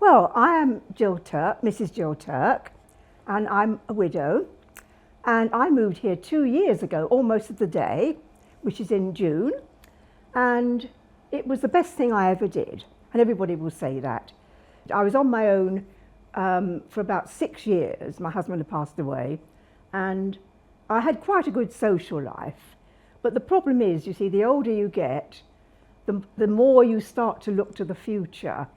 Well, I am Jill Turk, Mrs. Jill Turk, and I'm a widow. And I moved here 2 years ago, almost to the day, which is in June. And it was the best thing I ever did. And everybody will say that. I was on my own for about 6 years. My husband had passed away. And I had quite a good social life. But the problem is, you see, the older you get, the more you start to look to the future.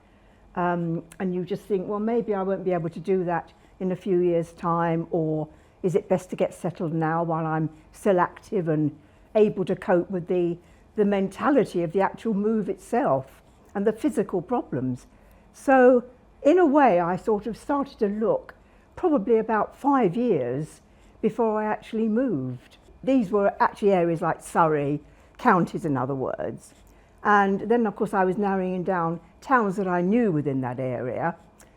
And you just think, well, maybe I won't be able to do that in a few years' time, or is it best to get settled now while I'm still active and able to cope with the mentality of the actual move itself and the physical problems. So in a way, I sort of started to look probably about 5 years before I actually moved. These were actually areas like Surrey, counties in other words. And then of course I was narrowing down towns that I knew within that area,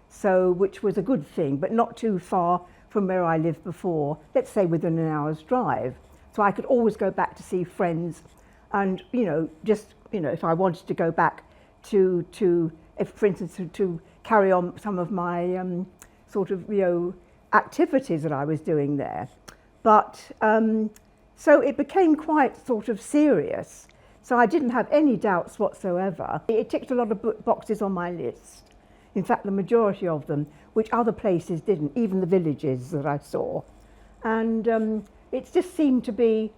so which was a good thing, but not too far from where I lived before, let's say within an hour's drive. So I could always go back to see friends and, just, if I wanted to go back to if, for instance, to carry on some of my activities that I was doing there. But so it became quite sort of serious. So I didn't have any doubts whatsoever. It ticked a lot of boxes on my list. In fact, the majority of them, which other places didn't, even the villages that I saw. And it just seemed to be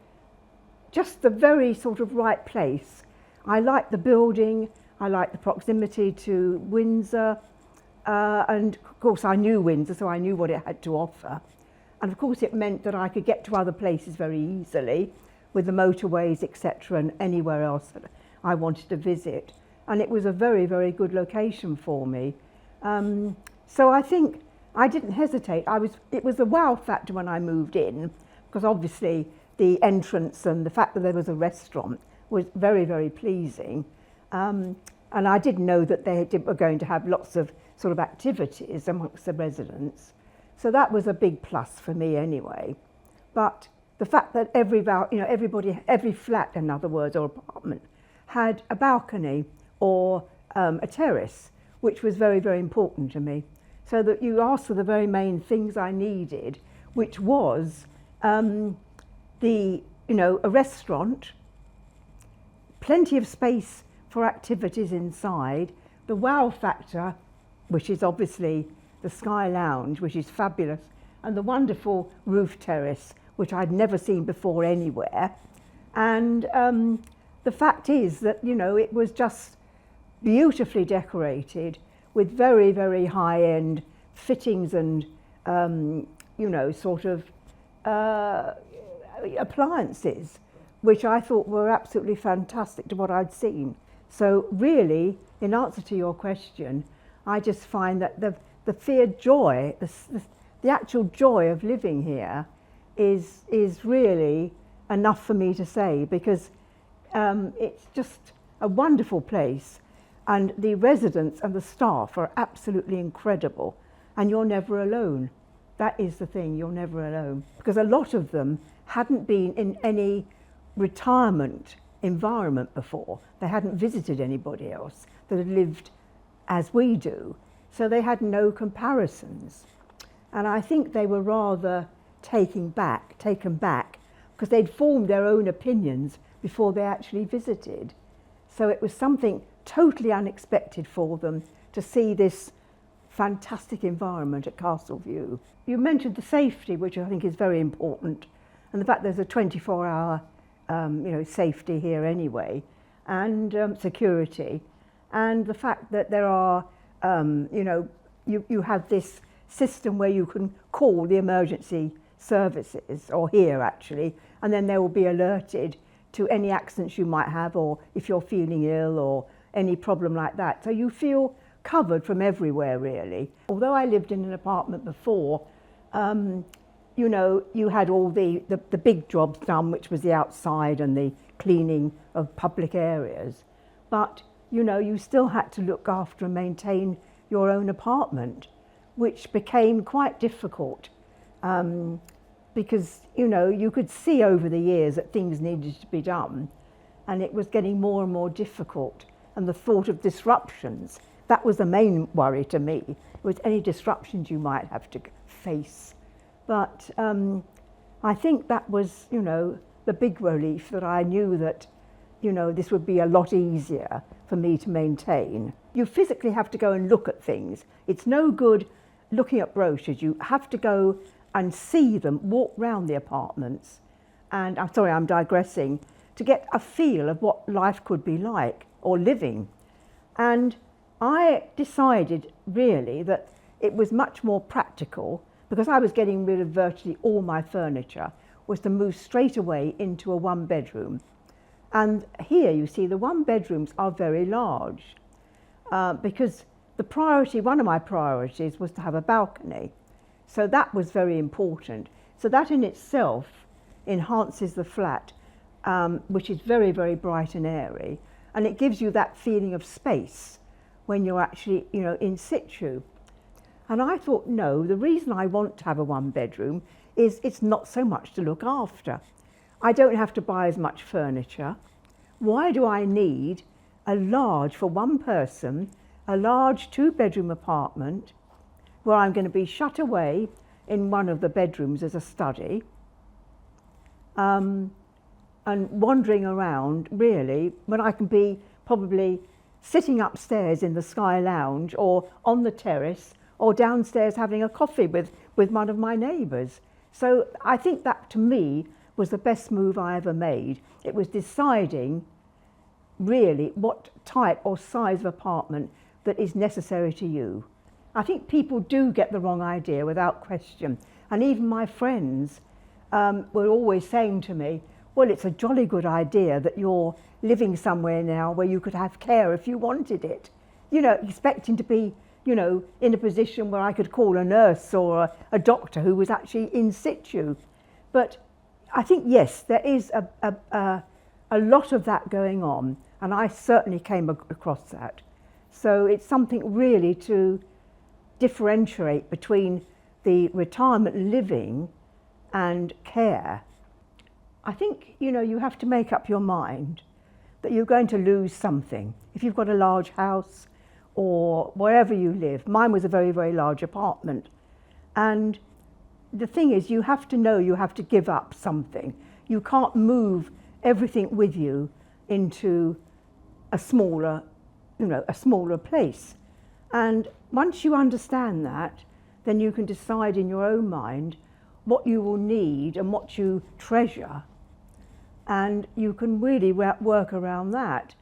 just the very sort of right place. I liked the building, I liked the proximity to Windsor, and of course I knew Windsor, so I knew what it had to offer. And of course it meant that I could get to other places very easily, with the motorways, etc., and anywhere else that I wanted to visit. And it was a very, very good location for me. So I think I didn't hesitate. It was a wow factor when I moved in, because obviously the entrance and the fact that there was a restaurant was very, very pleasing. And I did know that they were going to have lots of sort of activities amongst the residents. So that was a big plus for me anyway. But the fact that every flat, in other words, or apartment, had a balcony or a terrace, which was very, very important to me. So that you asked for the very main things I needed, which was a restaurant, plenty of space for activities inside, the wow factor, which is obviously the Sky Lounge, which is fabulous, and the wonderful roof terrace, which I'd never seen before anywhere. And the fact is that, it was just beautifully decorated with very, very high-end fittings and, appliances, which I thought were absolutely fantastic to what I'd seen. So really, in answer to your question, I just find that the sheer joy, the actual joy of living here is really enough for me to say, because it's just a wonderful place, and the residents and the staff are absolutely incredible, and you're never alone. That is the thing, you're never alone, because a lot of them hadn't been in any retirement environment before. They hadn't visited anybody else that had lived as we do, so they had no comparisons. And I think they were rather taken back, because they'd formed their own opinions before they actually visited. So it was something totally unexpected for them to see this fantastic environment at Castleview. You mentioned the safety, which I think is very important, and the fact there's a 24-hour safety here anyway, and security, and the fact that there are, you have this system where you can call the emergency services, or here actually, and then they will be alerted to any accidents you might have, or if you're feeling ill or any problem like that. So you feel covered from everywhere really. Although I lived in an apartment before, you had all the big jobs done, which was the outside and the cleaning of public areas. But you still had to look after and maintain your own apartment, which became quite difficult because you could see over the years that things needed to be done, and it was getting more and more difficult, and the thought of disruptions that was the main worry to me, was any disruptions you might have to face. But I think that was, the big relief, that I knew that, this would be a lot easier for me to maintain. You physically have to go and look at things. It's no good looking at brochures. You have to go and see them, walk round the apartments. And I'm sorry, I'm digressing, to get a feel of what life could be like, or living. And I decided really that it was much more practical, because I was getting rid of virtually all my furniture, was to move straight away into a one bedroom. And here you see the one bedrooms are very large, because one of my priorities was to have a balcony. So that was very important. So that in itself enhances the flat, which is very, very bright and airy. And it gives you that feeling of space when you're actually, in situ. And I thought, no, the reason I want to have a one bedroom is it's not so much to look after. I don't have to buy as much furniture. Why do I need for one person, a large 2-bedroom apartment where I'm going to be shut away in one of the bedrooms as a study, and wandering around, really, when I can be probably sitting upstairs in the Sky Lounge, or on the terrace, or downstairs having a coffee with one of my neighbours. So I think that, to me, was the best move I ever made. It was deciding really what type or size of apartment that is necessary to you. I think people do get the wrong idea without question. And even my friends were always saying to me, well, it's a jolly good idea that you're living somewhere now where you could have care if you wanted it. Expecting to be, in a position where I could call a nurse or a doctor who was actually in situ. But I think, yes, there is a lot of that going on, and I certainly came across that. So it's something really to differentiate between the retirement living and care. I think, you have to make up your mind that you're going to lose something. If you've got a large house or wherever you live, mine was a very, very large apartment. And the thing is, you have to know you have to give up something. You can't move everything with you into a smaller place. And once you understand that, then you can decide in your own mind what you will need and what you treasure. And you can really work around that.